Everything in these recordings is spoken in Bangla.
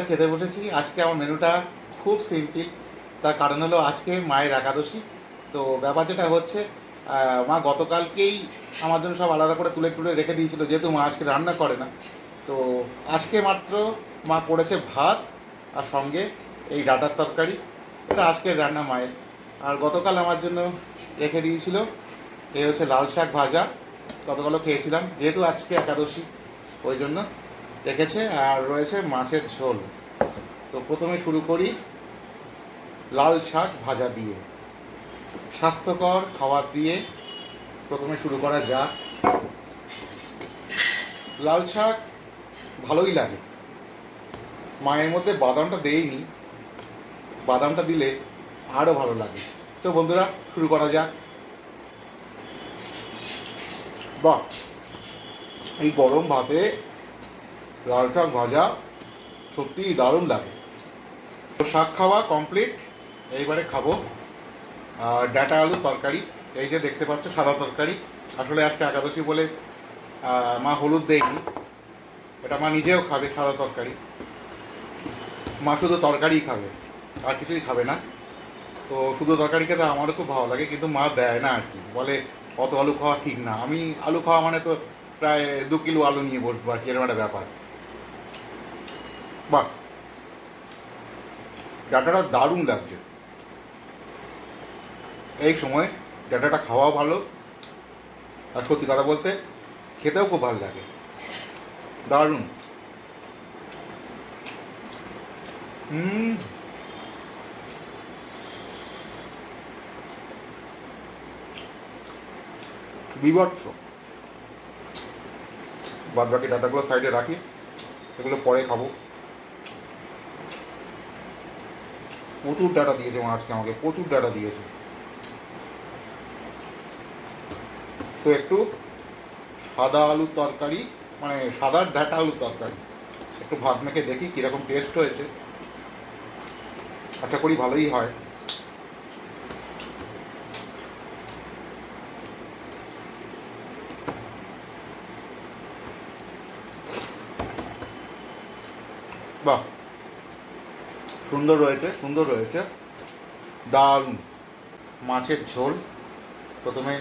খেতে বসেছি। আজকে আমার মেনুটা খুব সিম্পল। তার কারণ হলো আজকে মায়ের একাদশী। তো ব্যাপার যেটা হচ্ছে, মা গতকালকেই আমার জন্য সব আলাদা করে তুলে টুলে রেখে দিয়েছিল, যেহেতু মা আজকে রান্না করে না। তো আজকে মাত্র মা করেছে ভাত আর সঙ্গে এই ডাঁটার তরকারি। এটা আজকের রান্না মায়ের। আর গতকাল আমার জন্য রেখে দিয়েছিল এই হচ্ছে লাল শাক ভাজা। গতকালও খেয়েছিলাম, যেহেতু আজকে একাদশী ওই জন্য রেখেছে। আর রয়েছে মাছের ঝোল। তো প্রথমে শুরু করি লাল শাক ভাজা দিয়ে, স্বাস্থ্যকর খাবার দিয়ে প্রথমে শুরু করা যাক। লাল শাক ভালোই লাগে। মায়ের মধ্যে বাদামটা দেইনি, বাদামটা দিলে আরও ভালো লাগে। তো বন্ধুরা, শুরু করা যাক। বাহ, এই গরম ভাতে লাল শাক ভাজা সত্যিই দারুণ লাগে। তো শাক খাওয়া কমপ্লিট। এইবারে খাবো ডাঁটা আলুর তরকারি। এই যে দেখতে পাচ্ছ সাদা তরকারি। আসলে আজকে একাদশী বলে মা হলুদ দেয়নি। এটা মা নিজেও খাবে সাদা তরকারি। মা শুধু তরকারিই খাবে, আর কিছুই খাবে না। তো শুধু তরকারি খেতে আমারও খুব ভালো লাগে, কিন্তু মা দেয় না আর কি, বলে অত আলু খাওয়া ঠিক না। আমি আলু খাওয়া মানে তো প্রায় 2 কিলো আলু নিয়ে বসবো আর কি, এরকম একটা ব্যাপার। বাহ, ডাঁটাটা দারুণ লাগছে। এই সময় ডাঁটাটা খাওয়াও ভালো, আর সত্যি কথা বলতে খেতেও খুব ভালো লাগে, দারুণ। বিভৎস। বাদ বাকি ডাটাগুলো সাইডে রাখি, এগুলো পরে খাবো। প্রচুর ডাটা দিয়েছে মা আজকে আমাকে, প্রচুর ডাটা দিয়েছে। তো একটু সাদা আলুর তরকারি, মানে সাদা ডাঁটা আলুর তরকারি একটু ভাত মেখে দেখি কীরকম টেস্ট হয়েছে। আশা করি ভালোই হয়। বাহ, সুন্দর রয়েছে, সুন্দর রয়েছে, দারুণ। মাছের ঝোল, প্রথমে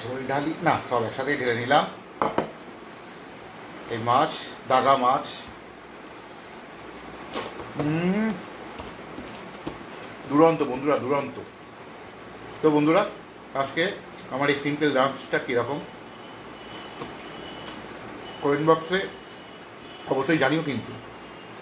ঝোল ঢালি না, সব একসাথেই ঢেলে নিলাম। এই মাছ, দাগা মাছ, দুরন্ত বন্ধুরা, দুরন্ত। তো বন্ধুরা, আজকে আমার এই সিম্পল লাঞ্চটা কীরকম কমেন্ট বক্সে অবশ্যই জানিও কিন্তু।